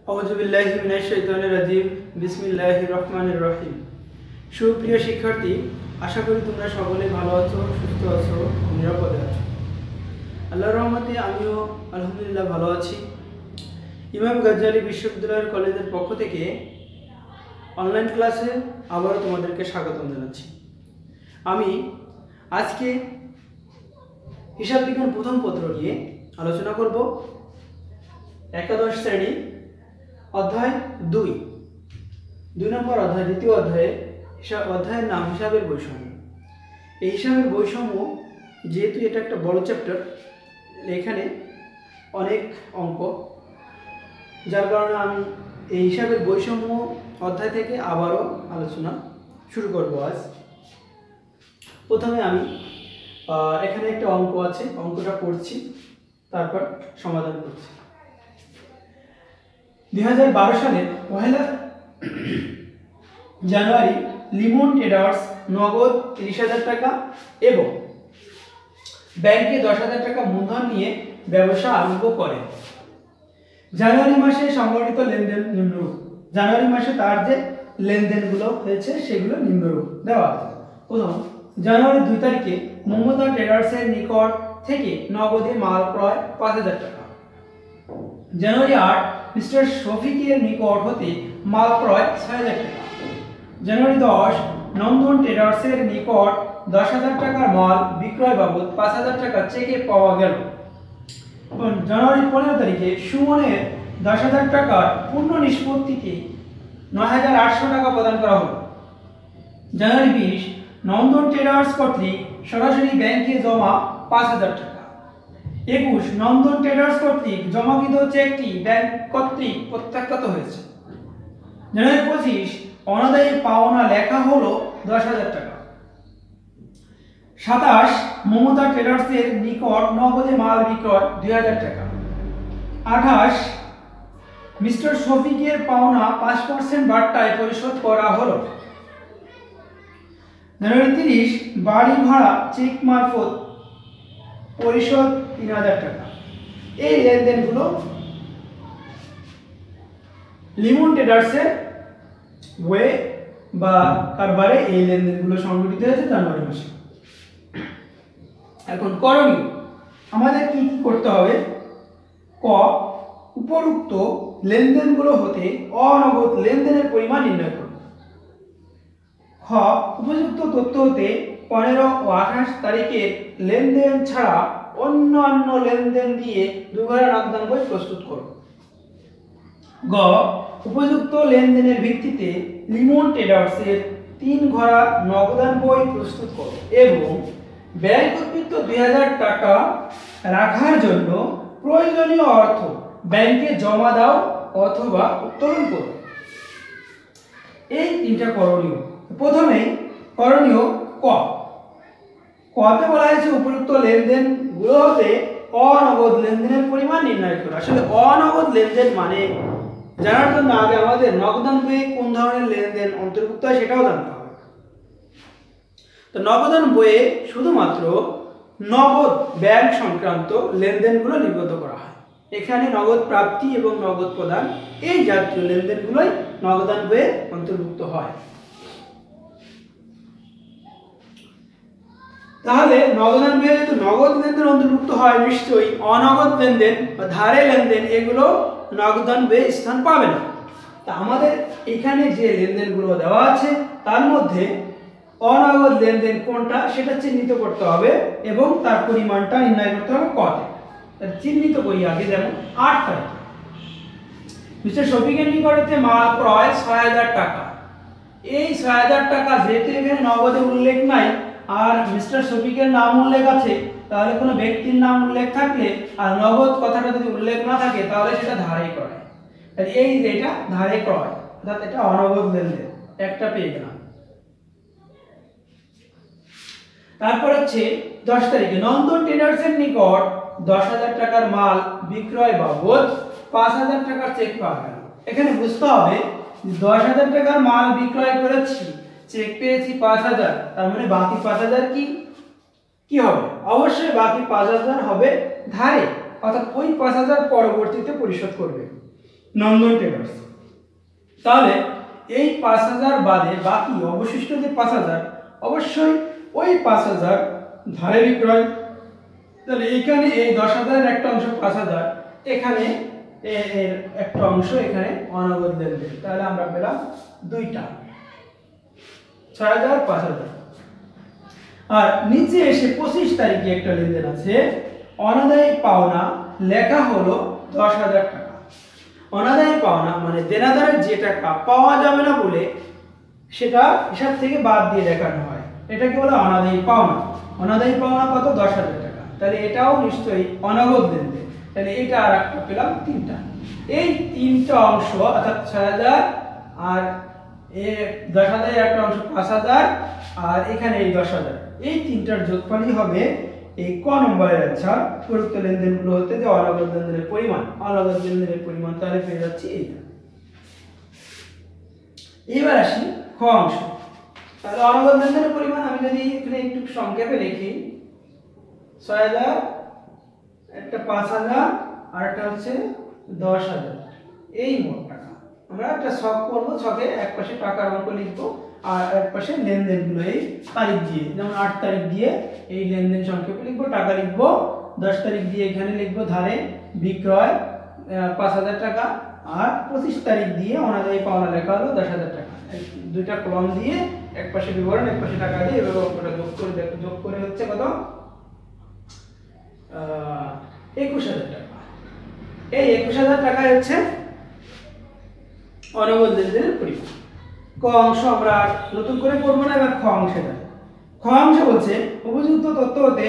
আউযুবিল্লাহি মিনাশ শাইতানির রাজিম বিসমিল্লাহির রহমানির রহিম। সুপ্রিয় শিক্ষার্থী, আশা করি তোমরা সকলে ভালো আছো, সুস্থ আছো, নিরাপদে আছো। আল্লাহর রহমতে আমিও আলহামদুলিল্লাহ ভালো আছি। ইমাম গাজ্জালি বিশ্ববিদ্যালয়ের কলেজের পক্ষ থেকে অনলাইন ক্লাসে আবারও তোমাদেরকে স্বাগতম জানাচ্ছি। আমি আজকে হিসাব বিজ্ঞান প্রথম পত্র নিয়ে আলোচনা করব। একাদশ শ্রেণী অধ্যায় 2 নম্বর অধ্যায়, দ্বিতীয় অধ্যায়ে অধ্যায়ের নাম হিসাবের বৈষম্য। এই হিসাবের বৈষম্য যেহেতু এটা একটা বড় চ্যাপ্টার, এখানে অনেক অঙ্ক, যার কারণে আমি এই হিসাবের বৈষম্য অধ্যায় থেকে আবারও আলোচনা শুরু করব আজ। প্রথমে আমি এখানে একটা অঙ্ক আছে, অঙ্কটা পড়ছি, তারপর সমাধান করছি। 2012 সালের 1 জানুয়ারি লিমন ট্রেডার্স নগদ 30,000 টাকা এবং ব্যাংকে 10,000 টাকা মূলধন নিয়ে ব্যবসা আরম্ভ করে। জানুয়ারি মাসে সংগঠিত লেনদেন নিম্নরূপ। জানুয়ারি মাসে তার যে লেনদেনগুলো হয়েছে সেগুলো নিম্নরূপ দেওয়া আছে। প্রথম, জানুয়ারি 2 তারিখে মমতা ট্রেডার্সের নিকট থেকে নগদে মাল ক্রয় 5,000 টাকা। জানুয়ারি 8 মিস্টার শফিকের নিকট হতে মাল ক্রয় 6,000 টাকা। জানুয়ারি 10 নন্দন ট্রেডার্সের নিকট 10,000 টাকার মাল বিক্রয় বাবদ 5,000 টাকা চেকে পাওয়া গেল। জানুয়ারি 15 তারিখে সুমনের 10,000 টাকার পূর্ণ নিষ্পত্তিতে 9,800 টাকা প্রদান করা হলো। জানুয়ারি 20 নন্দন ট্রেডার্স কর্তৃক সরাসরি ব্যাংকে জমা 5,000 টাকা। 21 নন্দন ট্রেডার্স কর্তৃক জমাকৃত চেকটি ব্যাংক কর্তৃক প্রত্যাখ্যাত হয়েছে। জানুয়ারি 25 অনাদায়ী পাওনা লেখা হলো 10,000 টাকা। 27 মমতা ট্রেডার্সের নিকট নগদে মাল বিক্রয় 2,000 টাকা। 28 মিস্টার শফিকের পাওনা 5% বাট্টায় পরিশোধ করা হলো। জানুয়ারি 30 বাড়ি ভাড়া চেক মারফত পরিশোধ 3,000 টাকা। এই লেনদেনগুলো লিমন ট্রেডার্সের ওয়ে বা কারবারে এই লেনদেনগুলো সংঘটিত হয়েছে জানুয়ারি মাসে। এখন করণীয় আমাদের কি কি করতে হবে? ক, উপরোক্ত লেনদেনগুলো হতে অনগদ লেনদেনের পরিমাণ নির্ণয় করুন। খ, উপযুক্ত তথ্য হতে 15 ও 28 তারিখের লেনদেন ছাড়া অন্যান্য লেনদেন দিয়ে দুঘরা নগদান বই প্রস্তুত করুন। গ, উপযুক্ত লেনদেনের ভিত্তিতে লিমন ট্রেডার্সের 3 ঘরা নগদান বই প্রস্তুত করুন এবং ব্যয় কর্তৃক 2,000 টাকা রাখার জন্য প্রয়োজনীয় অর্থ ব্যাংকে জমা দাও অথবা উত্তোলন করো। এই 3টা করণীয়। প্রথমে করণীয় ক, কতে বলা হয়েছে উপযুক্ত লেনদেন গুলো হতে অনগদ লেনদেনের পরিমাণ নির্ণয় করা। আসলে অনগদ লেনদেন মানে জানার জন্য আগে আমাদের নগদান বইয়ে কোন ধরনের লেনদেন অন্তর্ভুক্ত হয় সেটাও জানতে হবে। তো নগদান বইয়ে শুধুমাত্র নগদ ব্যাংক সংক্রান্ত লেনদেনগুলো নির্গত করা হয়। এখানে নগদ প্রাপ্তি এবং নগদ প্রদান এই জাতীয় লেনদেনগুলোই নগদান বইয়ে অন্তর্ভুক্ত হয়। তাহলে নগদান বইয়ে যেহেতু নগদ লেনদেন অন্তর্ভুক্ত হয়, নিশ্চয়ই অনগদ লেনদেন বা ধারে লেনদেন এগুলো নগদান বইয়ে স্থান পাবে না। তা আমাদের এখানে যে লেনদেনগুলো দেওয়া আছে তার মধ্যে অনগদ লেনদেন কোনটা সেটা চিহ্নিত করতে হবে এবং তার পরিমাণটা নির্ণয় করতে হবে কতে। চিহ্নিত করি আগে। যেমন 8 তারিখ মিস্টার শফিকের নিকটে মাল ক্রয় 6,000 টাকা। এই 6,000 টাকা যেহেতু এখানে নগদে উল্লেখ নাই আর মিস্টার শফিকের নাম উল্লেখ আছে, তাহলে কোনো ব্যক্তির নাম উল্লেখ থাকলে আর নগদ কথাটা যদি উল্লেখ না থাকে তাহলে সেটা ধারে ক্রয়। তাহলে এই যে এটা ধারে ক্রয়, অর্থাৎ এটা অনগদ লেনদেন, একটা পেয়ে গেলাম। তারপর হচ্ছে 10 তারিখে নন্দন ট্রেডার্সের নিকট 10,000 টাকার মাল বিক্রয় বাবদ 5,000 টাকার চেক পাওয়া গেল। এখানে বুঝতে হবে 10,000 টাকার মাল বিক্রয় করেছি, চেক পেয়েছি 5,000, তার মানে বাকি 5,000 কি হবে? অবশ্যই বাকি 5,000 হবে ধারে, অর্থাৎ ওই 5,000 পরবর্তীতে পরিশোধ করবে। নন্দন ট্রেডার্স। তাহলে এই 5,000 বাদে বাকি অবশিষ্ট যে 5,000 অবশ্যই ওই 5,000 ধারে বিক্রয়। তাহলে এইখানে এই 10,000 এর একটা অংশ 5,000, এখানে এর একটা অংশ এখানে অনগদ লেনদেন। তাহলে আমরা পেলাম দুইটা 6,000 5,000। আর নিচে এসে 25 তারিখে একটা লেনদেন আছে, অনাদায়ী পাওনা লেখা হলো 10,000 টাকা। অনাদায়ী পাওনা মানে দেনাদারের যে টাকা পাওয়া যাবে না বলে সেটা হিসাব থেকে বাদ দিয়ে দেখানো হয়, এটাকে বলে অনাদায়ী পাওনা। অনাদায়ী পাওনা কত? 10,000 টাকা। তাহলে এটাও নিশ্চয়ই অনগদ লেনদেন। তাহলে এটা আর একটা পেলাম তিনটা। এই তিনটা অংশ অর্থাৎ 6,000 আর 10,000 এর একটা অংশ 5,000 আর এখানে এই 10,000, এই তিনটার যোগফলই হবে এই ক নম্বরের আনসার। উপরোক্ত লেনদেনগুলো হতে যে অনগদ লেনদেনের পরিমাণ, অনগদ লেনদেনের পরিমাণ তাহলে পেয়ে যাচ্ছি এইটা। এবার আসি খ অংশ। তাহলে অনগদ লেনদেনের পরিমাণ আমি যদি এখানে একটু সংক্ষেপে লিখি, 6,000, একটা 5,000 আর একটা হচ্ছে 10,000, এই মোট টাকা। আমরা একটা ছক করব, ছকে এক পাশে টাকার অঙ্ক লিখবো আর এক পাশে লেনদেনগুলো এই তারিখ দিয়ে, যেমন 8 তারিখ দিয়ে এই লেনদেন সংক্ষেপে লিখবো, টাকা লিখবো। 10 তারিখ দিয়ে এখানে লিখবো ধারে বিক্রয় 5,000 টাকা, আর 25 তারিখ দিয়ে অনাদায়ী পাওনা লেখা হলো 10,000 টাকা। দুইটা কলম দিয়ে এক পাশে বিবরণ এক পাশে টাকা দিয়ে এভাবে অঙ্কটা যোগ করে হচ্ছে কত? 21,000 টাকা। এই 21,000 টাকায় হচ্ছে অনগদ লেনদেনের পরিমাণ। ক অংশ আমরা নতুন করে করব না, এবার খ অংশে যাই। খ অংশ বলছে উপযুক্ত তথ্য হতে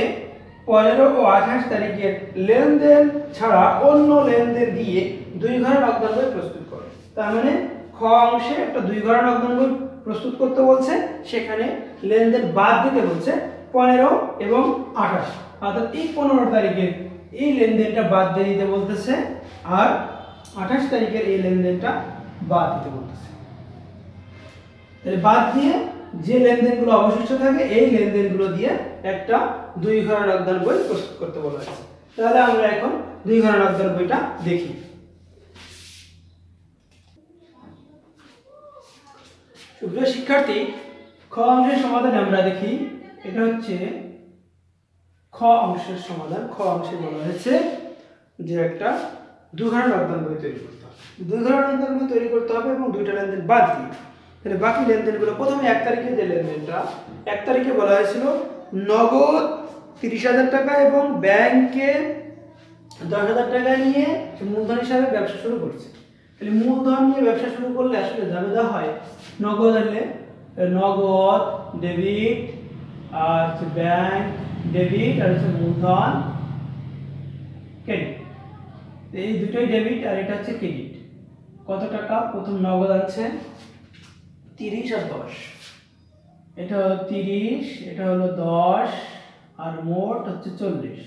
15 ও 28 তারিখের লেনদেন ছাড়া অন্য লেনদেন দিয়ে 2 ঘর নগদান বই প্রস্তুত করে। তার মানে খ অংশে একটা 2 ঘর নগদান বই প্রস্তুত করতে বলছে, সেখানে লেনদেন বাদ দিতে বলছে 15 এবং 28, অর্থাৎ এই 15 তারিখের এই লেনদেনটা বাদ দিয়ে দিতে বলতেছে আর 28 তারিখের এই লেনদেনটা বাদ দিতে বলতেছে। তাহলে বাদ দিয়ে যে লেনদেনগুলো অবশিষ্ট থাকে এই লেনদেনগুলো দিয়ে একটা 2 ঘর নগদান বই প্রস্তুত করতে বলা হয়েছে। তাহলে আমরা এখন 2 ঘর নগদান বইটা দেখি। সুপ্রিয় শিক্ষার্থী, খ অংশের সমাধান আমরা দেখি। এটা হচ্ছে খ অংশের সমাধান। খ অংশে বলা হয়েছে যে একটা 2 ঘর নগদান বই তৈরি করতে হবে। 2 ঘর নগদান বই তৈরি করতে হবে এবং দুইটা লেনদেন বাদ দিয়ে। তাহলে বাকি লেনদেনগুলো প্রথমে 1 তারিখে যে লেনদেনটা, 1 তারিখে বলা হয়েছিল নগদ 30,000 টাকা এবং ব্যাংকে 10,000 টাকা নিয়ে মূলধন হিসাবে ব্যবসা শুরু করছে। তাহলে মূলধন নিয়ে ব্যবসা শুরু করলে আসলে জাবেদা হয় নগদ আনলে নগদ ডেবিট আর হচ্ছে ব্যাংক ডেবিট আর হচ্ছে মূলধন ক্রেডিট। এই দুটোই ডেবিট আর এটা হচ্ছে ক্রেডিট। কত টাকা? প্রথম নগদ আছে 30 আর 10, এটা হলো 30, এটা হলো 10 আর মোট হচ্ছে 40।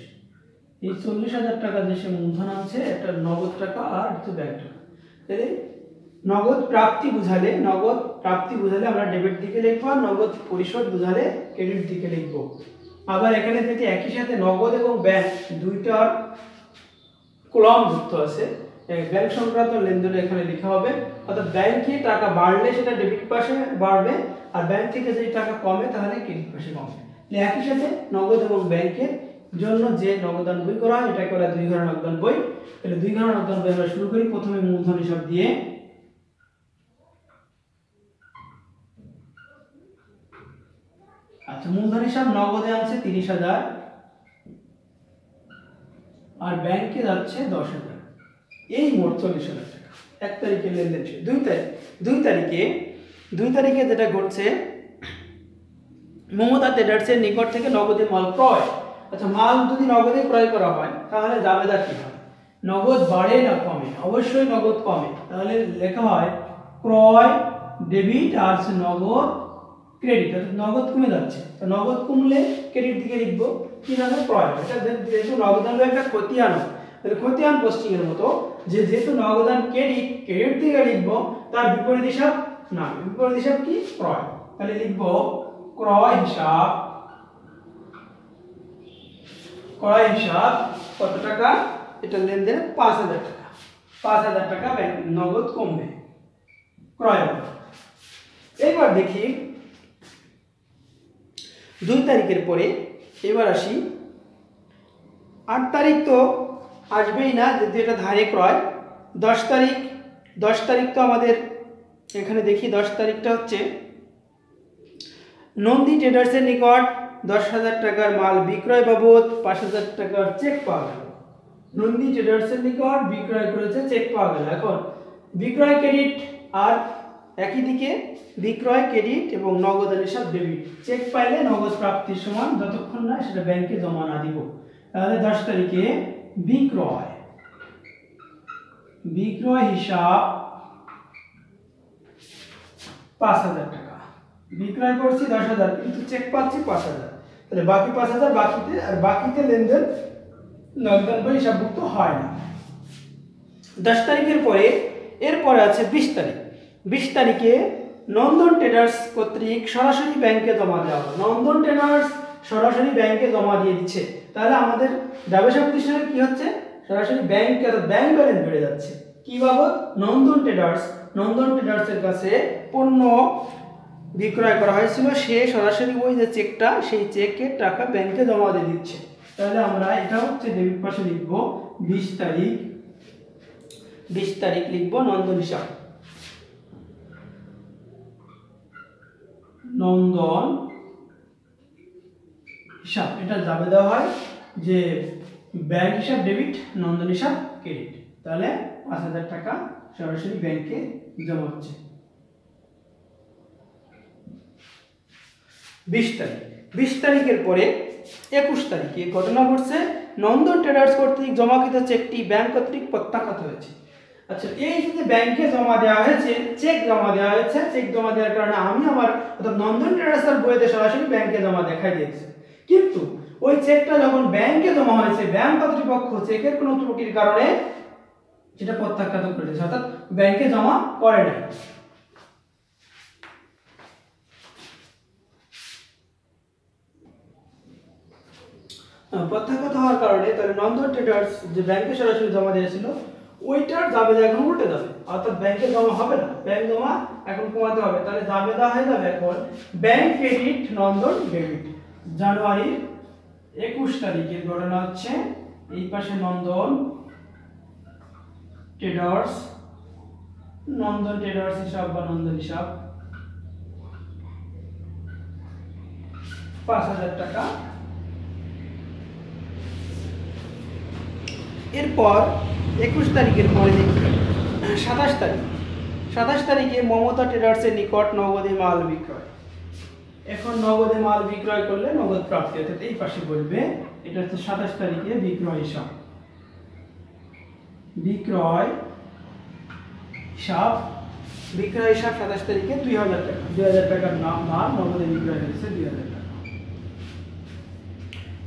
এই 40,000 টাকা যে সে মূলধন আছে এটা নগদ টাকা আর হচ্ছে ব্যাংক টাকা। তাহলে নগদ প্রাপ্তি বুঝালে আমরা ডেবিট দিকে লিখবো, আর নগদ পরিশোধ বুঝালে ক্রেডিট দিকে লিখবো। আবার এখানে যদি একই সাথে নগদ এবং ব্যাংক দুইটার কলাম যুক্ত আছে, ব্যাংক সংক্রান্ত লেনদেন এখানে লেখা হবে, অর্থাৎ ব্যাংকে টাকা বাড়লে সেটা ডেবিট পাশে বাড়বে আর ব্যাংক থেকে যদি টাকা কমে তাহলে ক্রেডিট পাশে কমবে। একই সাথে নগদ এবং ব্যাংকের জন্য যে নগদান বই করা হয় এটাকে বলা 2 ঘর নগদান বই। তাহলে 2 ঘর নগদান বই আমরা শুরু করি প্রথমে মূলধন হিসাব দিয়ে। আচ্ছা, মূলধন হিসাব নগদে আছে 30,000 আর ব্যাংকে যাচ্ছে 10,000, এই মোট 40,000 টাকা। 1 তারিখে লেনদেন ছিল। 2 তারিখে যেটা ঘটছে, মমতা ট্রেডার্সের নিকট থেকে নগদে মাল ক্রয়। আচ্ছা, মাল যদি নগদে ক্রয় করা হয় তাহলে জাবেদা কি হয়? নগদ বাড়ে না কমে? অবশ্যই নগদ কমে। তাহলে লেখা হয় ক্রয় ডেবিট আর নগদ ক্রেডিট, অর্থাৎ নগদ কমে যাচ্ছে। তো নগদ কমলে ক্রেডিট দিকে লিখবো কিভাবে? ক্রয়। এটা যেহেতু নগদান একটা খতিয়ান, তাহলে খতিয়ান পোস্টিং এর মতো যে যেহেতু নগদান ক্রেডিট দিকে লিখবো, তার বিপরীত হিসাব না, বিপরীত হিসাব কি? ক্রয়। তাহলে লিখবো ক্রয় হিসাব কত টাকা? এটা লেনদেন 5,000 টাকা। 5,000 টাকা ব্যাংক নগদ কমবে ক্রয় বাবদ। এবার দেখি 2 তারিখের পরে। এবার আসি 8 তারিখ তো আসবেই না, যেহেতু এটা ধারে ক্রয়। 10 তারিখ তো আমাদের এখানে দেখি 10 তারিখটা হচ্ছে নন্দী ট্রেডার্সের নিকট 10,000 টাকার মাল বিক্রয় বাবদ 5,000 টাকার চেক পাওয়া গেল। নন্দী ট্রেডার্সের নিকট বিক্রয় করেছে, চেক পাওয়া গেল। এখন বিক্রয় ক্রেডিট আর একই দিকে বিক্রয় ক্রেডিট এবং নগদ হিসাব ডেবিট। চেক পাইলে নগদ প্রাপ্তির সমান, যতক্ষণ না সেটা ব্যাংকে জমা না দিব। তাহলে 10 তারিখে বিক্রয় হিসাব 5,000 টাকা বিক্রয় করছি 10,000, কিন্তু চেক পাচ্ছি 5,000। তাহলে বাকি 5,000 বাকিতে, আর বাকিতে লেনদেন নগদান বই হিসাবভুক্ত হয় না। 10 তারিখের পরে এরপরে আছে 20 তারিখ। 20 তারিখে নন্দন ট্রেডার্স কর্তৃক সরাসরি ব্যাংকে জমা দেওয়া হবে। নন্দন ট্রেডার্স সরাসরি ব্যাংকে জমা দিয়ে দিচ্ছে। তাহলে আমাদের ব্যবসা প্রতিষ্ঠানের কি হচ্ছে, সরাসরি ব্যাংকে, ব্যাংক ব্যালেন্স বেড়ে যাচ্ছে। কি বাবদ? নন্দন ট্রেডার্সের কাছে পণ্য বিক্রয় করা হয়েছিল, সে সরাসরি ওই যে চেকটা, সেই চেকের টাকা ব্যাংকে জমা দিয়ে দিচ্ছে। তাহলে আমরা এটা হচ্ছে ডেবিট পাশে লিখব 20 তারিখ লিখব নন্দন হিসাব। নন্দন হিসাব এটা যাবে দেওয়া হয় যে ব্যাংক হিসাব ডেবিট, নন্দন হিসাব ক্রেডিট। তাহলে 5,000 টাকা সরাসরি ব্যাংকে জমা হচ্ছে। 20 তারিখের পরে 21 তারিখে ঘটনা ঘটছে, নন্দন ট্রেডার্স কর্তৃক জমাকৃত চেকটি ব্যাংক কর্তৃক প্রত্যাখ্যাত হয়েছে। আচ্ছা, এই যে ব্যাংকে জমা দেওয়া হয়েছে, চেক জমা দেওয়ার কারণে আমি আমার অর্থাৎ নন্দন ট্রেডার্সের বইতে সরাসরি ব্যাংকে জমা দেখাই দিয়েছে, কিন্তু ওই চেকটা যখন ব্যাংকে জমা হয়েছে, ব্যাংক কর্তৃপক্ষ চেকের কোনো ত্রুটির কারণে সেটা প্রত্যাখ্যাত করেছে, অর্থাৎ ব্যাংকে জমা করে নাই। প্রত্যাখ্যাত হওয়ার কারণে তাহলে নন্দন ট্রেডার্স যে ব্যাংকে সরাসরি জমা দিয়েছিল, ওইটার জাবেদা এখন উল্টে যাবে, অর্থাৎ ব্যাংকে জমা হবে না, ব্যাংক জমা এখন কমাতে হবে। তাহলে জাবেদা হয়ে যাবে এখন ব্যাংক ক্রেডিট নন্দন ডেবিট। জানুয়ারির 21 তারিখের ঘটনা হচ্ছে, এই পাশে নন্দন ট্রেডার্স হিসাব বা নন্দন হিসাব 5,000 টাকা। এরপর 21 তারিখের পরে দেখি 27 তারিখে মমতা ট্রেডার্সের নিকট নগদে মাল বিক্রয়। এখন নগদে মাল বিক্রয় করলে নগদ প্রাপ্তি, অর্থাৎ এই পাশে বলবে এটা হচ্ছে 27 তারিখে বিক্রয় হিসাব 27 তারিখে 2,000 টাকার মাল নগদে বিক্রয় হয়েছে 2,000 টাকা।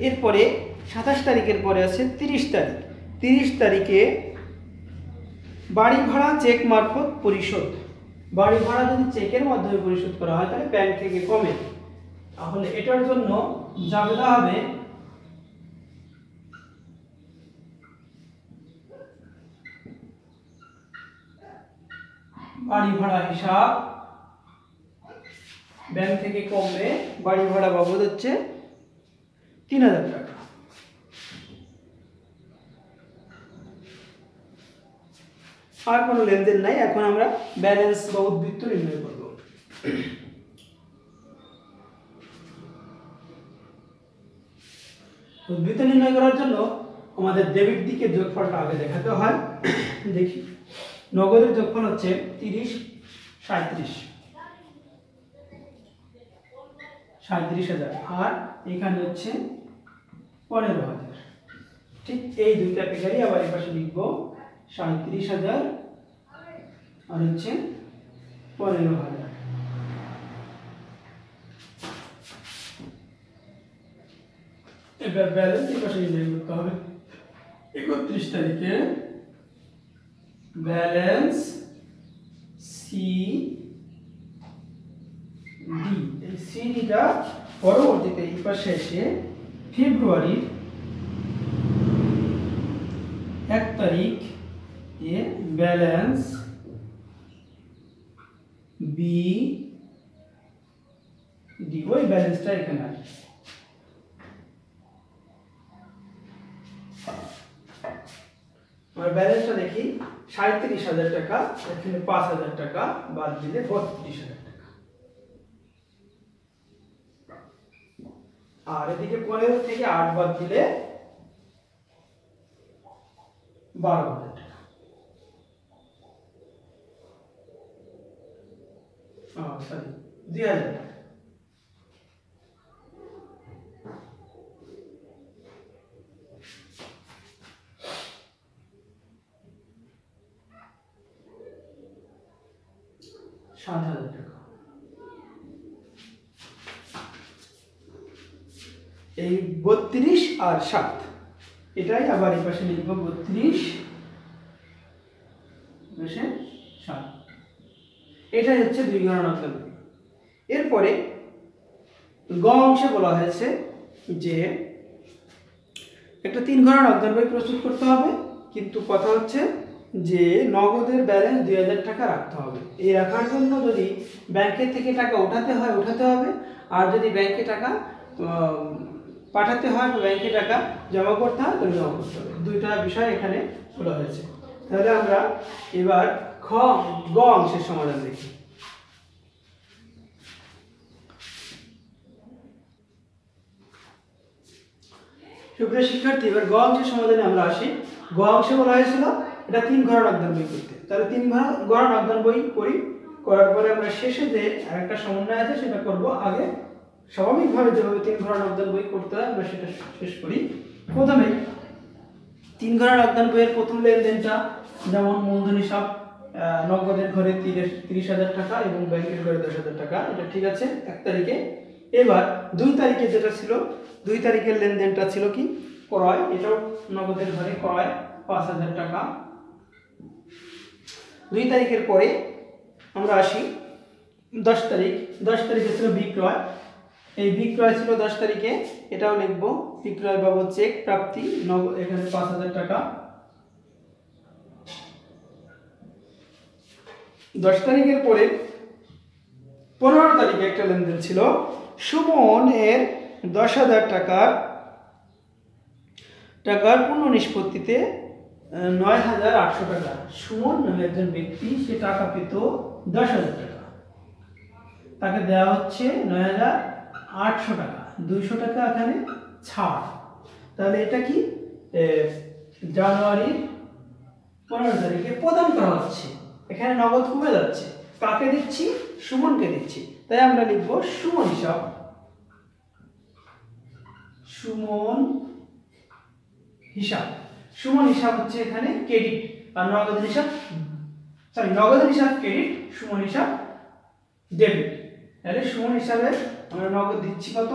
এরপরে 27 তারিখের পরে আছে 30 তারিখে বাড়ি ভাড়া চেক মারফত পরিশোধ। বাড়ি ভাড়া যদি চেকের মাধ্যমে পরিশোধ করা হয় তাহলে ব্যাংক থেকে কমে, তাহলে এটার জন্য জাবেদা হবে বাড়ি ভাড়া হিসাব ব্যাংক থেকে কমবে। বাড়ি ভাড়া বাবদ হচ্ছে 3,000 টাকা। আর কোনো লেনদেন নাই। এখন আমরা ব্যালেন্স বা উদ্বৃত্ত নির্ণয় করব। উদ্বৃত্ত নির্ণয় করার জন্য আমাদের ডেবিট দিকে যোগফলটা আগে দেখাতে হয়। দেখি, নগদের যোগফল হচ্ছে 37,000 আর এখানে হচ্ছে 15,000। ঠিক এই দুইটা ফিগারই আবার এই পাশে লিখব, 37,000 আর হচ্ছে 15,000। এবার ব্যালেন্স এই পাশে নির্ণয় করতে হবে। 31 তারিখে ব্যালেন্স সিডি, এই সিডিটা পরবর্তীতে এই পাশে এসে ফেব্রুয়ারির 1 তারিখ এ ব্যালেন্স, বি ডি, ওই ব্যালেন্সটা এখানে আছে। আমরা ব্যালেন্সটা দেখি, 37,000 টাকা, এখানে 5,000 টাকা বাদ দিলে 32,000 টাকা, আর এদিকে 15 থেকে 8 বাদ দিলে 12,000 টাকা। সরি 2,000 টাকা। এই 32 আর 7, এটাই আবার এই পাশে লিখব 32 পাশে 7, এটাই হচ্ছে 2 ঘর নকল। এরপরে গ অংশে বলা হয়েছে যে একটা 3 ঘর নকল বই প্রস্তুত করতে হবে, কিন্তু কথা হচ্ছে যে নগদের ব্যালেন্স 2,000 টাকা রাখতে হবে। এই রাখার জন্য যদি ব্যাংকের থেকে টাকা উঠাতে হয় উঠাতে হবে, আর যদি ব্যাংকে টাকা পাঠাতে হয় ব্যাংকে টাকা জমা করতে হয় তাহলে জমা করতে হবে। দুইটা বিষয় এখানে বলা হয়েছে। তাহলে আমরা এবার গ অংশের সমাধান দেখি। সুপ্রিয় শিক্ষার্থী, এবার গ অংশের সমাধানে আমরা আসি। গ অংশে বলা হয়েছিল এটা 3 ঘর নকল বই করতে, তাহলে 3 ঘর নকল বই করি, করার পরে আমরা শেষে যে আরেকটা সমন্বয় আছে সেটা করব। আগে স্বাভাবিকভাবে যেভাবে 3 ঘর নকল বই করতে হয় আমরা সেটা শেষ করি। প্রথমে 3 ঘর নকল বইয়ের প্রথম লেনদেনটা, যেমন মূলধন হিসাব নগদের ঘরে 30,000 টাকা এবং ব্যাংকের ঘরে 10,000 টাকা, এটা ঠিক আছে 1 তারিখে। এবার 2 তারিখে যেটা ছিল, 2 তারিখের লেনদেনটা ছিল কি ক্রয়, এটাও নগদের ঘরে ক্রয় 5,000 টাকা। 2 তারিখের পরে আমরা আসি 10 তারিখ। 10 তারিখে ছিল বিক্রয়, এই বিক্রয় ছিল 10 তারিখে, এটাও লিখব বিক্রয় বাবদ চেক প্রাপ্তি, এখানে 5,000 টাকা। 10 তারিখের পরে 15 তারিখে একটা লেনদেন ছিল, সুমন এর 10,000 টাকার পূর্ণ নিষ্পত্তিতে 9,800 টাকা। সুমন নামে একজন ব্যক্তি, সে টাকা পেত 10,000 টাকা, তাকে দেওয়া হচ্ছে 9,800 টাকা, 200 টাকা এখানে ছাড়। তাহলে এটা কি জানুয়ারির 15 তারিখে প্রদান করা হচ্ছে, এখানে নগদ কমে যাচ্ছে, কাকে দিচ্ছি? সুমনকে দিচ্ছি, তাই আমরা লিখব সুমন হিসাব। সুমন হিসাব, সুমন হিসাব হচ্ছে এখানে ক্রেডিট, আর নগদের হিসাব নগদের হিসাব ক্রেডিট, সুমন হিসাব ডেবিট। তাহলে সুমন হিসাবে আমরা নগদ দিচ্ছি কত?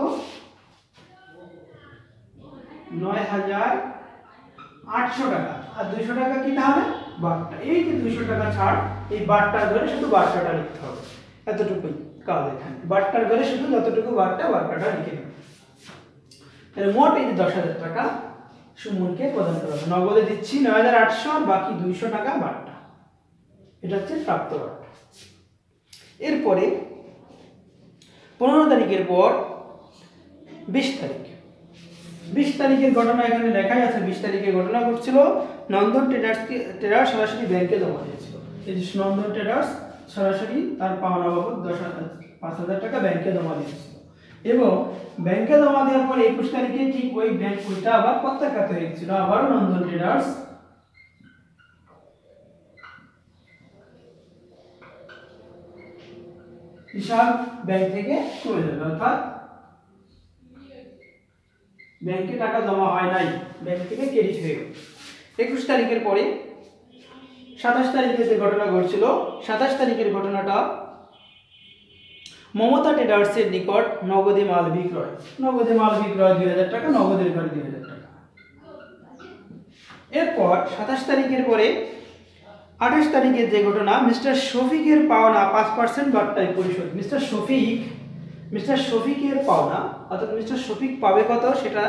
9,800 টাকা, আর 200 টাকা কি তাহলে বার্তা। এই যে 200 টাকা ছাড়, এই বার্তার ঘরে শুধু বার্তাটা লিখতে হবে, এতটুকুই কাজ এখানে। বার্তার ঘরে শুধু যতটুকু বার্তাটা লিখে দেবে। তাহলে মোট এই 10,000 টাকা সুমনকে প্রদান করা হবে। নগদে দিচ্ছি 9,800, বাকি 200 টাকা বার্তা, এটা হচ্ছে প্রাপ্ত বার্তা। এরপরে 15 তারিখের পর 20 তারিখ। 20 তারিখের ঘটনা এখানে লেখাই আছে। 20 তারিখে ঘটনা ঘটছিল, নন্দন ট্রেডার্স সরাসরি ব্যাংকে জমা দিয়েছিল। এই যে নন্দন ট্রেডার্স সরাসরি তার পাওনা বাবদ 5,000 টাকা ব্যাংকে জমা দিয়েছিল, এবং ব্যাংকে জমা দেওয়ার পরে 21 তারিখে ঠিক ওই ব্যাংক বইটা আবার প্রত্যাখ্যাত হয়ে গেছিল, আবারও নন্দন ট্রেডার্স হিসাব ব্যাংক থেকে চলে যাবে, অর্থাৎ ব্যাংকে টাকা জমা হয় নাই, ব্যাংক থেকে ক্রেডিট হয়ে গেল। 21 তারিখের পরে 27 তারিখে যে ঘটনা ঘটছিল, 27 তারিখের ঘটনাটা মমতা ট্রেডার্সের নিকট নগদে মাল বিক্রয়। নগদে মাল বিক্রয় 2,000 টাকা, নগদের ঘরে 2,000 টাকা। এরপর 27 তারিখের পরে 28 তারিখের যে ঘটনা, মিস্টার শফিকের পাওনা 5% বার্তায় পরিশোধ। মিস্টার শফিকের পাওনা, অর্থাৎ মিস্টার শফিক পাবে কত সেটা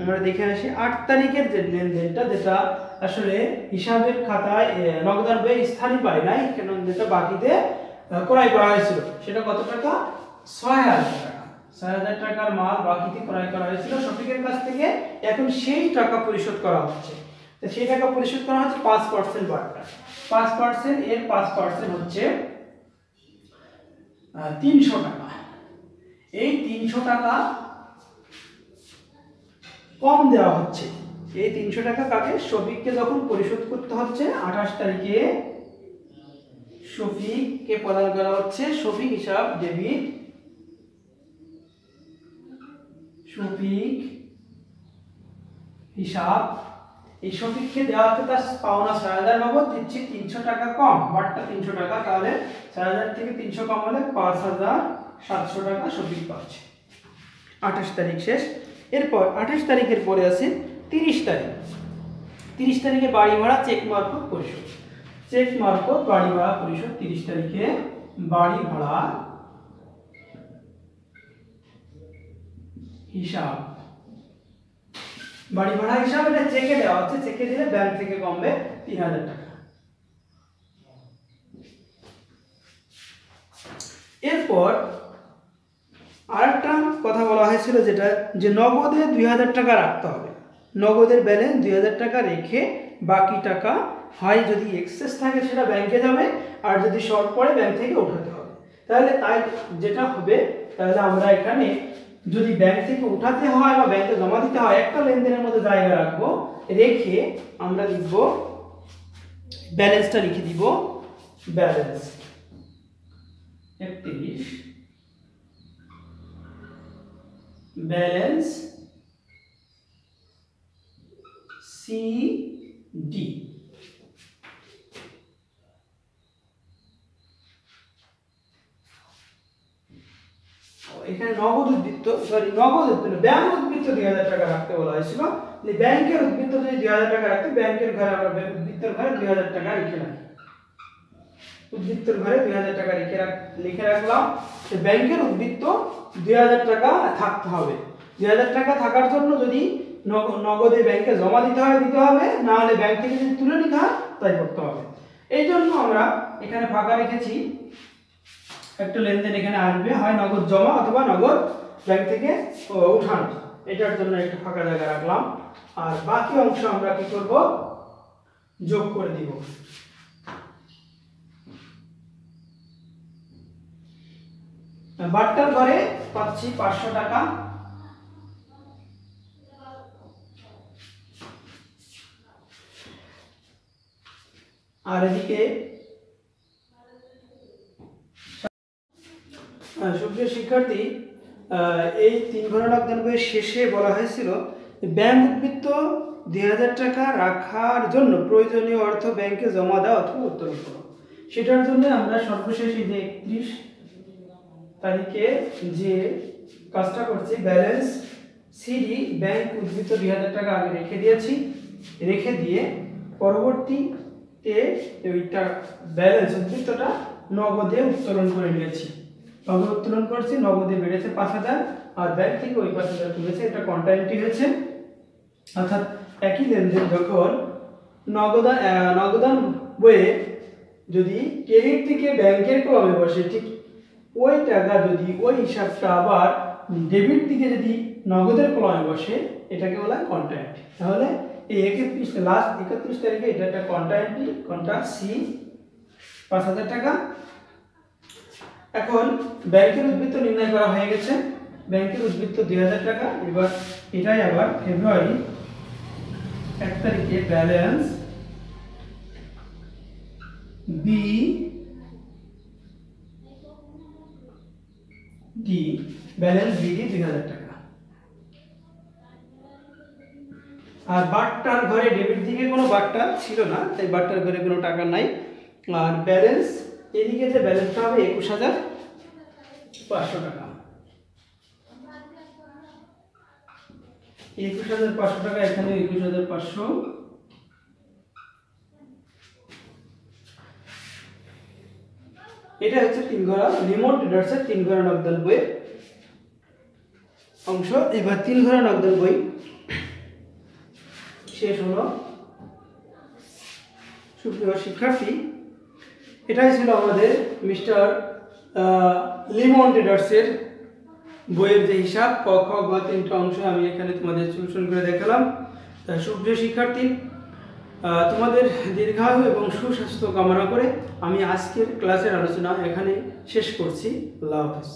আমরা দেখে আসি। 8 তারিখের যে লেনদেনটা, যেটা আসলে হিসাবের খাতায় নগদান বইয়ে স্থানই পাই নাই, কেন যেটা বাকিতে ক্রয় করা হয়েছিল সেটা কত টাকা, ৬০০০ টাকা। ৬০০০ টাকার মাল বাকিতে ক্রয় করা হয়েছিল শফিকের কাছ থেকে। এখন সেই টাকা পরিশোধ করা হচ্ছে। তো সেই টাকা পরিশোধ করা হচ্ছে ৫% বার্তা। ৫% এর ৫% হচ্ছে ৩০০ টাকা। এই ৩০০ টাকা কম দেওয়া হচ্ছে। এই ৩০০ টাকা কাকে, শফিককে যখন পরিশোধ করতে হচ্ছে ২৮ তারিখে শফিককে প্রদান করা হচ্ছে। শফিক হিসাব ডেবিট, শফিক হিসাব, এই শফিককে দেওয়া হচ্ছে তার পাওনা ৬০০০ নগদ, দিচ্ছি ৩০০ টাকা কম, বাটটা ৩০০ টাকা, তাহলে ৬০০০ থেকে ৩০০ কম হলে ৫৭০০ টাকা শফিক পাচ্ছে। ২৮ তারিখ শেষ। এরপর ২৮ তারিখের পরে আছে ৩০ তারিখ। ৩০ তারিখে বাড়ি ভাড়া চেক মারফত পরিশোধ। চেক মারফত বাড়ি ভাড়া পরিশোধ। ৩০ তারিখে বাড়ি ভাড়া হিসাব, বাড়ি ভাড়া হিসাব এটা চেকে দেওয়া হচ্ছে। চেকে দিলে ব্যাংক থেকে কমবে ৩০০০ টাকা। এরপর আরেকটা কথা বলা হয়েছিল যেটা, যে নগদে ২০০০ টাকা রাখতে হবে। নগদের ব্যালেন্স ২০০০ টাকা রেখে বাকি টাকা হয় যদি এক্সেস থাকে সেটা ব্যাংকে যাবে, আর যদি শর্ট পড়ে ব্যাংক থেকে উঠাতে হবে। তাহলে তাই যেটা হবে, তাহলে আমরা এখানে যদি ব্যাংক থেকে উঠাতে হয় বা ব্যাংকে জমা দিতে হয়, একটা লেনদেনের মধ্যে জায়গা রাখবো, রেখে আমরা লিখব ব্যালেন্সটা লিখে দিব, ব্যালেন্স ৩১, ব্যালেন্স সিডি। এখানে নগদ উদ্বৃত্ত, নগদ উদ্বৃত্ত, ব্যাংক উদ্বৃত্ত ২০০০ টাকা রাখতে বলা হয়েছিল। ব্যাংকের উদ্বৃত্ত যদি ২০০০ টাকা রাখতে, ব্যাংকের ঘরে আমরা উদ্বৃত্তের ঘরে ২০০০ টাকা লিখে রাখি। উদ্বৃত্তের ঘরে ২০০০ টাকা লিখে রাখলাম। ব্যাংকের উদ্বৃত্ত ২০০০ টাকা থাকতে হবে। ২০০০ টাকা থাকার জন্য যদি নগদে ব্যাংকে জমা দিতে হয় দিতে হবে, না হলে ব্যাংক থেকে যদি তুলে নিতে হয় তাই করতে হবে। এই জন্য আমরা এখানে ফাঁকা রেখেছি। একটা লেনদেন এখানে আসবে, হয় নগদ জমা অথবা নগদ ব্যাংক থেকে উঠানো। এটার জন্য একটু ফাঁকা জায়গা রাখলাম। আর বাকি অংশ আমরা কি করব, যোগ করে দিব। বাট্টার ঘরে পাচ্ছি ৫০০ টাকা। আর এদিকে সুপ্রিয় শিক্ষার্থী, এই ৩ ঘন্টা নগদান বইয়ের শেষে বলা হয়েছিল ব্যাংক উদ্বৃত্ত ২০০০ টাকা রাখার জন্য প্রয়োজনীয় অর্থ ব্যাংকে জমা দেওয়া অথবা উত্তোলন করা। সেটার জন্য আমরা সর্বশেষ এই যে ৩১ তারিখে যে কাজটা করছি, ব্যালেন্স সিডি, ব্যাংক উদ্বৃত্ত ২০০০ টাকা আগে রেখে দিয়েছি। রেখে দিয়ে পরবর্তীতে ওইটা ব্যালেন্স উদ্বৃত্তটা নগদে উত্তোলন করে নিয়েছি। নগদ উত্তোলন করছি, নগদে বেড়েছে ৫০০০, আর ব্যাংক থেকে ওই ৫০০০ তুলেছে। এটা কন্টাইনিটি হয়েছে। অর্থাৎ একই লেনদেন যখন নগদান বইয়ে যদি ক্রেডিট থেকে ব্যাংকের কমে বসে, ঠিক ওই টাকা যদি ওই হিসাবটা আবার ডেবিট দিকে যদি নগদের কলমে বসে, এটাকে বলা হয় কন্ট্রাক্ট। তাহলে এই ৩১ তারিখে এটা একটা কন্ট্রাক্ট সি ৫০০০ টাকা। এখন ব্যাংকের উদ্বৃত্ত নির্ণয় করা হয়ে গেছে। ব্যাংকের উদ্বৃত্ত ২০০০ টাকা। এবার এটাই আবার ফেব্রুয়ারি ১ তারিখে balance B D, balance BD ২০০০ টাকা। আর বাট্টার ঘরে ডেবিট দিকে কোনো বাট্টা ছিল না, তাই বাট্টার ঘরে কোনো টাকা নাই। আর ব্যালেন্স এদিকে যে ব্যালেন্সটা হবে ২১৫০০ টাকা। ২১৫০০ টাকা, এখানে ২১৫০০। এটা হচ্ছে ৩ ঘন্টা রিমোট ট্রেডার্সের ৩ ঘন্টা নগদান বই অংশ। এবার ৩ ঘন্টা নগদান বই শেষ হলো। সুপ্রিয় শিক্ষার্থী, এটাই ছিল আমাদের মিস্টার লিমন ট্রেডার্সের বইয়ের যে হিসাব ক খ গ তিনটা অংশ আমি এখানে তোমাদের সলিউশন করে দেখালাম। সুপ্রিয় শিক্ষার্থী, তোমাদের দীর্ঘায়ু এবং সুস্বাস্থ্য কামনা করে আমি আজকের ক্লাসের আলোচনা এখানে শেষ করছি। আল্লাহ হাফেজ।